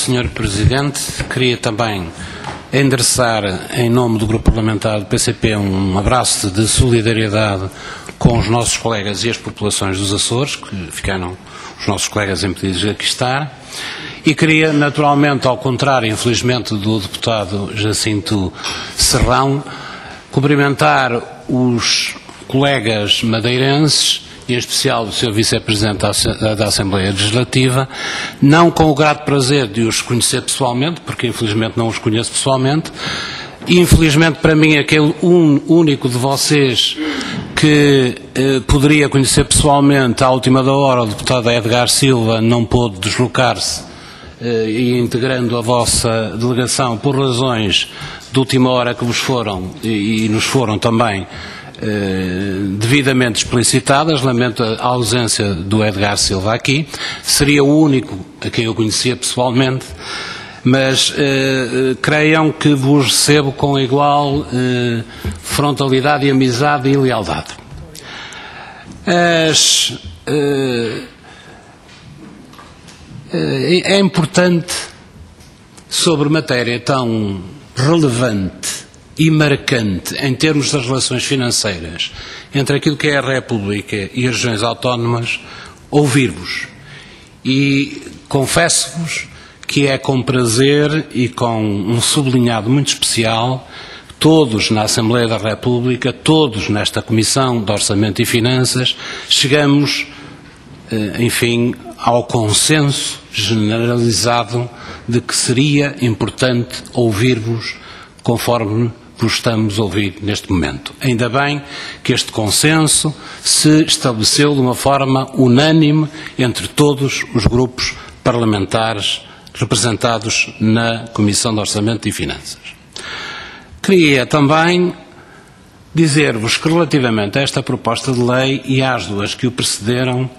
Sr. Presidente. Queria também endereçar, em nome do Grupo Parlamentar do PCP, um abraço de solidariedade com os nossos colegas e as populações dos Açores, que ficaram os nossos colegas impedidos de aqui estar. E queria, naturalmente, ao contrário, infelizmente, do deputado Jacinto Serrão, cumprimentar os colegas madeirenses, e em especial o Sr. Vice-Presidente da Assembleia Legislativa, não com o grato prazer de os conhecer pessoalmente, porque infelizmente não os conheço pessoalmente, e infelizmente para mim aquele único de vocês que poderia conhecer pessoalmente, à última da hora, o deputado Edgar Silva não pôde deslocar-se, e integrando a vossa delegação por razões de última hora que vos foram e nos foram também devidamente explicitadas. Lamento a ausência do Edgar Silva aqui, seria o único a quem eu conhecia pessoalmente, mas creiam que vos recebo com igual frontalidade e amizade e lealdade. É importante, sobre matéria tão relevante e marcante em termos das relações financeiras entre aquilo que é a República e as regiões autónomas, ouvir-vos. E confesso-vos que é com prazer e com um sublinhado muito especial, todos na Assembleia da República, todos nesta Comissão de Orçamento e Finanças, chegamos, enfim, ao consenso generalizado de que seria importante ouvir-vos conforme vos estamos a ouvir neste momento. Ainda bem que este consenso se estabeleceu de uma forma unânime entre todos os grupos parlamentares representados na Comissão de Orçamento e Finanças. Queria também dizer-vos que relativamente a esta proposta de lei e às duas que o precederam,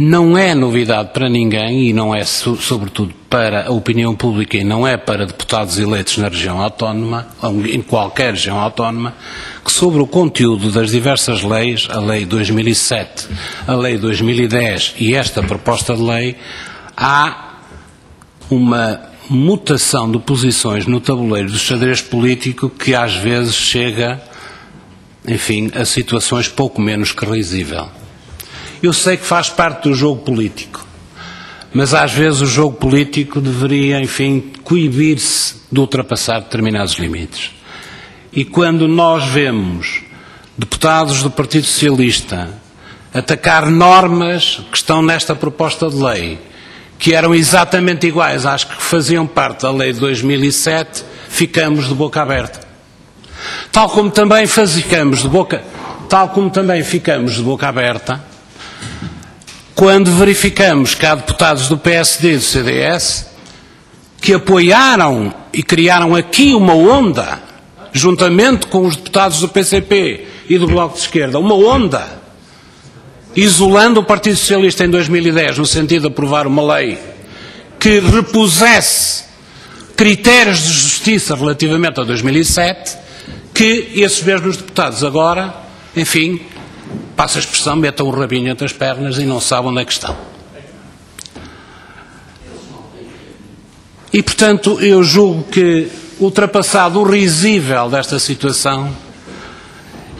não é novidade para ninguém e não é sobretudo para a opinião pública e não é para deputados eleitos na região autónoma, ou em qualquer região autónoma, que sobre o conteúdo das diversas leis, a Lei 2007, a Lei 2010 e esta proposta de lei, há uma mutação de posições no tabuleiro do xadrez político que às vezes chega, enfim, a situações pouco menos que risível. Eu sei que faz parte do jogo político, mas às vezes o jogo político deveria, enfim, coibir-se de ultrapassar determinados limites. E quando nós vemos deputados do Partido Socialista atacar normas que estão nesta proposta de lei, que eram exatamente iguais às que faziam parte da Lei de 2007, ficamos de boca aberta. Tal como também ficamos de boca aberta quando verificamos que há deputados do PSD e do CDS que apoiaram e criaram aqui uma onda, juntamente com os deputados do PCP e do Bloco de Esquerda, uma onda, isolando o Partido Socialista em 2010, no sentido de aprovar uma lei que repusesse critérios de justiça relativamente a 2007, que esses mesmos deputados agora, enfim, passa a expressão, metam o rabinho entre as pernas e não sabem onde é que estão. E, portanto, eu julgo que, ultrapassado o risível desta situação,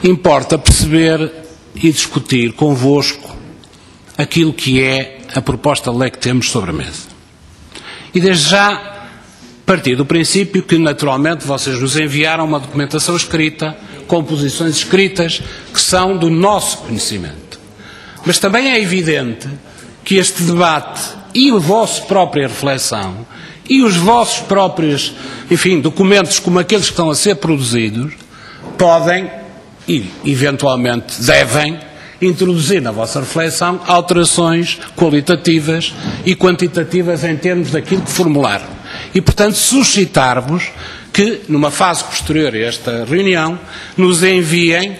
importa perceber e discutir convosco aquilo que é a proposta de lei que temos sobre a mesa. E, desde já, partir do princípio que, naturalmente, vocês nos enviaram uma documentação escrita, com posições escritas, que são do nosso conhecimento. Mas também é evidente que este debate e a vossa própria reflexão e os vossos próprios, enfim, documentos como aqueles que estão a ser produzidos, podem e, eventualmente, devem introduzir na vossa reflexão alterações qualitativas e quantitativas em termos daquilo que formularam. E, portanto, suscitar-vos que, numa fase posterior a esta reunião, nos enviem,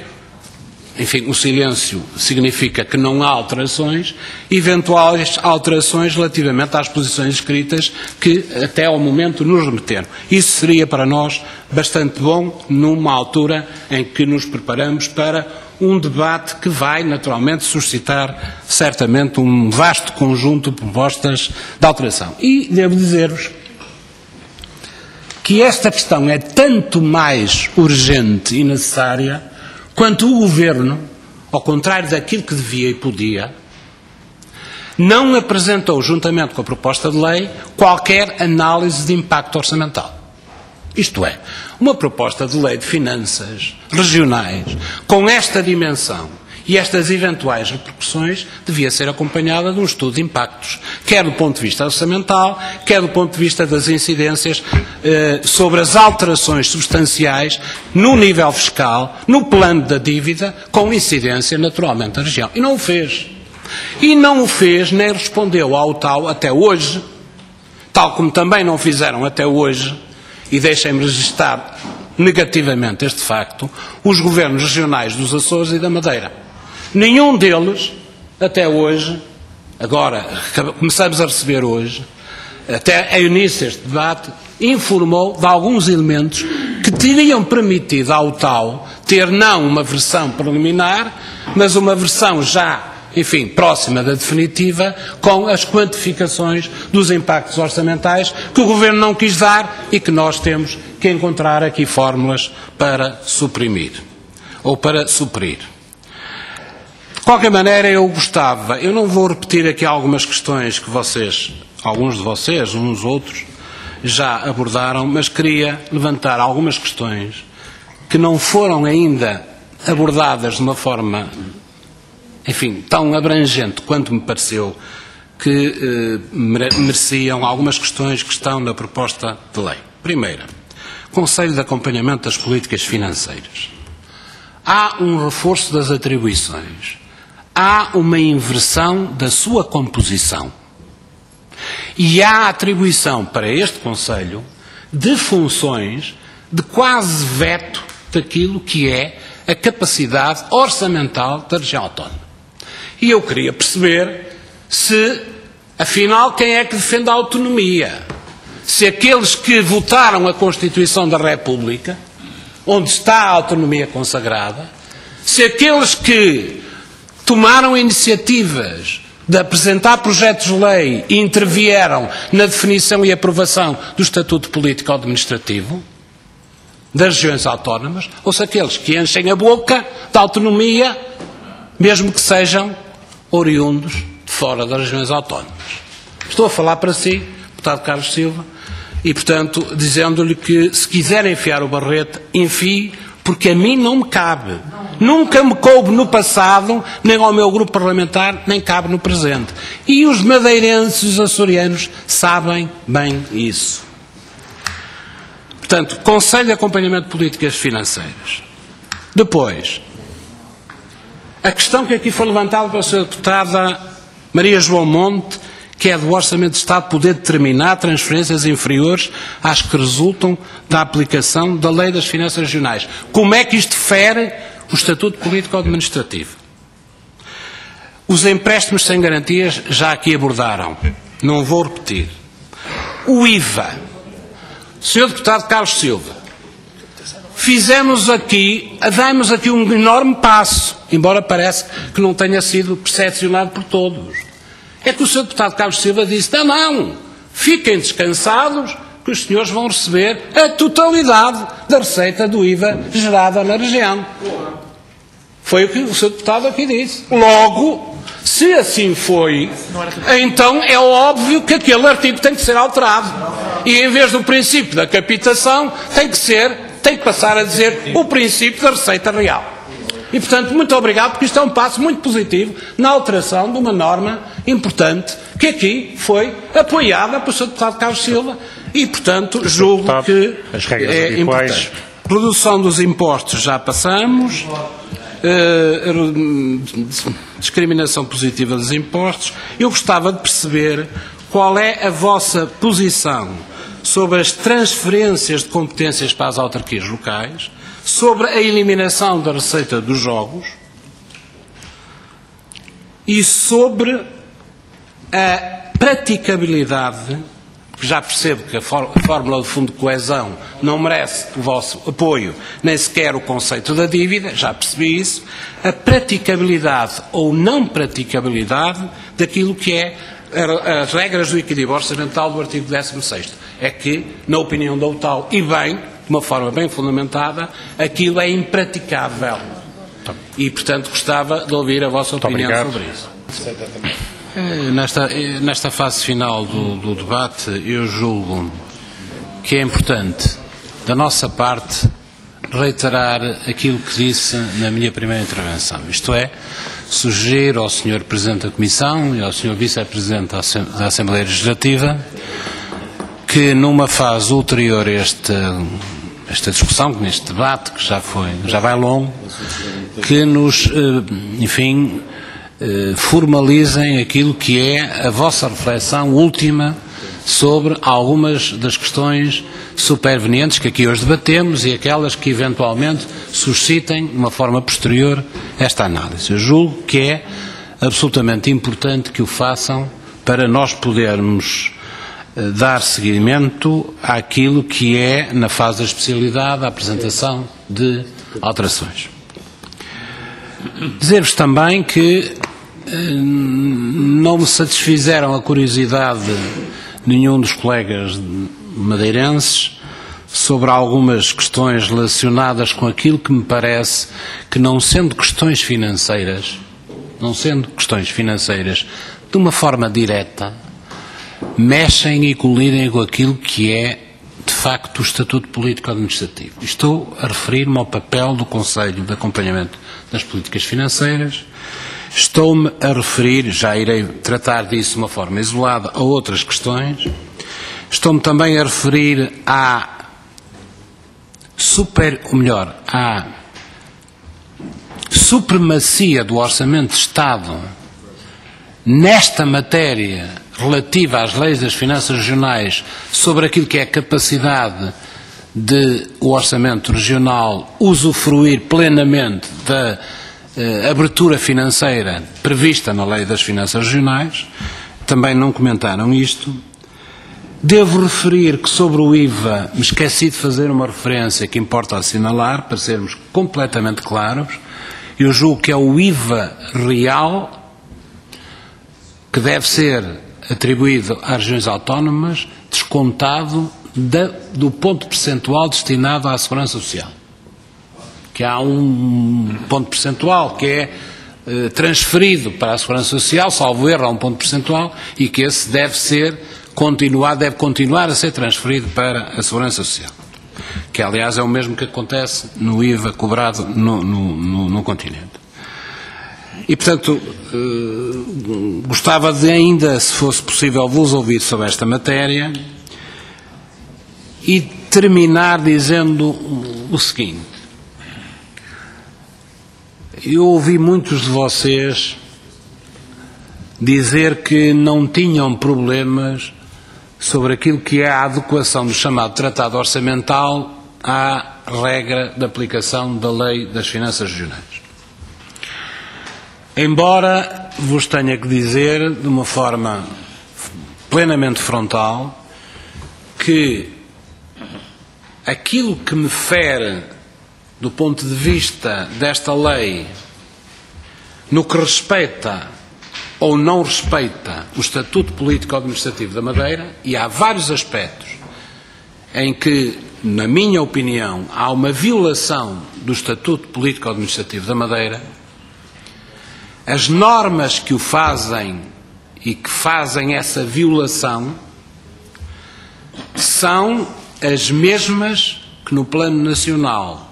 enfim, o silêncio significa que não há alterações, eventuais alterações relativamente às posições escritas que até ao momento nos remeteram. Isso seria para nós bastante bom numa altura em que nos preparamos para um debate que vai, naturalmente, suscitar, certamente, um vasto conjunto de propostas de alteração. E devo dizer-vos que esta questão é tanto mais urgente e necessária quanto o Governo, ao contrário daquilo que devia e podia, não apresentou, juntamente com a proposta de lei, qualquer análise de impacto orçamental. Isto é, uma proposta de lei de finanças regionais com esta dimensão e estas eventuais repercussões devia ser acompanhada de um estudo de impactos, quer do ponto de vista orçamental, quer do ponto de vista das incidências sobre as alterações substanciais no nível fiscal, no plano da dívida, com incidência naturalmente da região. E não o fez. E não o fez, nem respondeu ao tal até hoje, tal como também não fizeram até hoje, e deixem-me registrar negativamente este facto, os governos regionais dos Açores e da Madeira. Nenhum deles, até hoje, agora começamos a receber hoje, até a início deste debate, informou de alguns elementos que teriam permitido ao tal ter não uma versão preliminar, mas uma versão já, enfim, próxima da definitiva, com as quantificações dos impactos orçamentais que o Governo não quis dar e que nós temos que encontrar aqui fórmulas para suprimir, ou para suprir. De qualquer maneira, eu não vou repetir aqui algumas questões que alguns de vocês, uns outros, já abordaram, mas queria levantar algumas questões que não foram ainda abordadas de uma forma, enfim, tão abrangente quanto me pareceu que mereciam algumas questões que estão na proposta de lei. Primeira, Conselho de Acompanhamento das Políticas Financeiras. Há um reforço das atribuições. Há uma inversão da sua composição. E há atribuição para este Conselho de funções de quase veto daquilo que é a capacidade orçamental da região autónoma. E eu queria perceber se, afinal, quem é que defende a autonomia? Se aqueles que votaram a Constituição da República, onde está a autonomia consagrada, se aqueles que tomaram iniciativas de apresentar projetos de lei e intervieram na definição e aprovação do Estatuto Político-Administrativo das regiões autónomas, ou se aqueles que enchem a boca da autonomia, mesmo que sejam oriundos de fora das regiões autónomas. Estou a falar para si, deputado Carlos Silva, e, portanto, dizendo-lhe que, se quiser enfiar o barrete, enfie, porque a mim não me cabe. Nunca me coube no passado, nem ao meu grupo parlamentar, nem cabe no presente. E os madeirenses e os açorianos sabem bem isso. Portanto, Conselho de Acompanhamento de Políticas Financeiras. Depois, a questão que aqui foi levantada pela Sra. Deputada Maria João Monte, que é do Orçamento de Estado poder determinar transferências inferiores às que resultam da aplicação da Lei das Finanças Regionais. Como é que isto fere o Estatuto Político-Administrativo? Os empréstimos sem garantias já aqui abordaram. Não vou repetir. O IVA. Sr. Deputado Carlos Silva, damos aqui um enorme passo, embora pareça que não tenha sido percepcionado por todos. É que o Sr. Deputado Carlos Silva disse, não, fiquem descansados que os senhores vão receber a totalidade da receita do IVA gerada na região. Foi o que o Sr. Deputado aqui disse. Logo, se assim foi, então é óbvio que aquele artigo tem que ser alterado. E em vez do princípio da captação, tem que passar a dizer o princípio da receita real. E, portanto, muito obrigado, porque isto é um passo muito positivo na alteração de uma norma importante que aqui foi apoiada pelo Sr. Deputado Carlos Silva e, portanto, julgo que é importante. Redução dos impostos já passamos. Discriminação positiva dos impostos. Eu gostava de perceber qual é a vossa posição sobre as transferências de competências para as autarquias locais, sobre a eliminação da receita dos jogos e sobre a praticabilidade, porque já percebo que a fórmula de fundo de coesão não merece o vosso apoio, nem sequer o conceito da dívida, já percebi isso, a praticabilidade ou não praticabilidade daquilo que é as regras do equilíbrio orçamental do artigo 16º. É que, na opinião da UTAL, e bem, de uma forma bem fundamentada, aquilo é impraticável. E, portanto, gostava de ouvir a vossa opinião sobre isso. Nesta fase final do debate, eu julgo que é importante, da nossa parte, reiterar aquilo que disse na minha primeira intervenção. Isto é, sugerir ao Sr. Presidente da Comissão e ao Sr. Vice-Presidente da Assembleia Legislativa que, numa fase ulterior a esta discussão, neste debate, que já vai longo, que nos, enfim, formalizem aquilo que é a vossa reflexão última sobre algumas das questões supervenientes que aqui hoje debatemos e aquelas que eventualmente suscitem de uma forma posterior esta análise. Eu julgo que é absolutamente importante que o façam para nós podermos dar seguimento àquilo que é, na fase da especialidade, a apresentação de alterações. Dizer-vos também que não me satisfizeram a curiosidade de nenhum dos colegas madeirenses sobre algumas questões relacionadas com aquilo que me parece que, não sendo questões financeiras, de uma forma direta, mexem e colidem com aquilo que é, de facto, o Estatuto Político-Administrativo. Estou a referir-me ao papel do Conselho de Acompanhamento das Políticas Financeiras. Estou-me a referir, já irei tratar disso de uma forma isolada, a outras questões. Estou-me também a referir à supremacia do Orçamento de Estado nesta matéria relativa às leis das finanças regionais sobre aquilo que é a capacidade de o Orçamento Regional usufruir plenamente da abertura financeira prevista na Lei das Finanças Regionais. Também não comentaram isto. Devo referir que sobre o IVA me esqueci de fazer uma referência que importa assinalar, para sermos completamente claros. Eu julgo que é o IVA real que deve ser atribuído às regiões autónomas, descontado do ponto percentual destinado à Segurança Social. Que há um ponto percentual que é transferido para a Segurança Social, salvo erro, há um ponto percentual, e que esse deve continuar a ser transferido para a Segurança Social. Que, aliás, é o mesmo que acontece no IVA cobrado no continente. E, portanto, gostava de ainda, se fosse possível, vos ouvir sobre esta matéria e terminar dizendo o seguinte. Eu ouvi muitos de vocês dizer que não tinham problemas sobre aquilo que é a adequação do chamado Tratado Orçamental à regra de aplicação da Lei das Finanças Regionais. Embora vos tenha que dizer, de uma forma plenamente frontal, que aquilo que me fere do ponto de vista desta lei, no que respeita ou não respeita o Estatuto Político-Administrativo da Madeira, e há vários aspectos em que, na minha opinião, há uma violação do Estatuto Político-Administrativo da Madeira, as normas que o fazem e que fazem essa violação são as mesmas que no plano nacional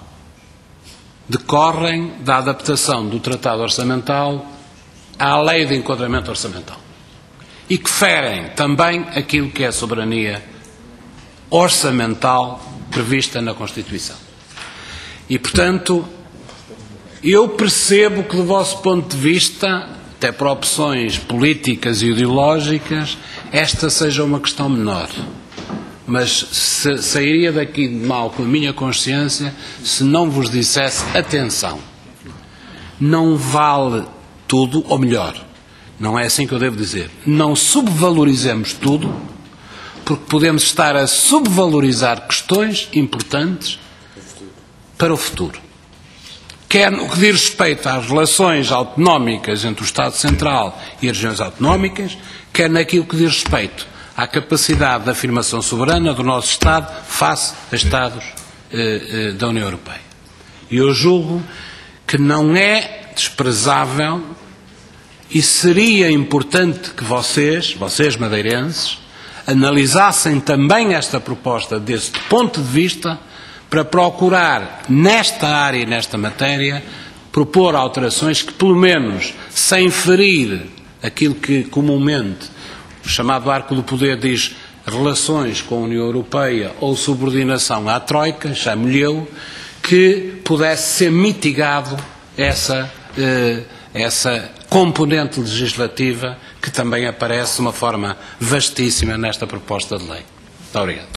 decorrem da adaptação do Tratado Orçamental à Lei de Enquadramento Orçamental e que ferem também aquilo que é a soberania orçamental prevista na Constituição. E, portanto, eu percebo que, do vosso ponto de vista, até por opções políticas e ideológicas, esta seja uma questão menor. Mas sairia daqui de mal com a minha consciência se não vos dissesse, atenção, não vale tudo, ou melhor, não é assim que eu devo dizer, não subvalorizemos tudo, porque podemos estar a subvalorizar questões importantes para o futuro. Quer no que diz respeito às relações autonómicas entre o Estado Central e as regiões autonómicas, quer naquilo que diz respeito à capacidade de afirmação soberana do nosso Estado face a Estados da União Europeia. E eu julgo que não é desprezável e seria importante que vocês madeirenses, analisassem também esta proposta deste ponto de vista para procurar, nesta área e nesta matéria, propor alterações que, pelo menos, sem ferir aquilo que comumente o chamado arco do poder diz relações com a União Europeia ou subordinação à Troika, chamo-lhe eu, que pudesse ser mitigado essa componente legislativa que também aparece de uma forma vastíssima nesta proposta de lei. Muito obrigado.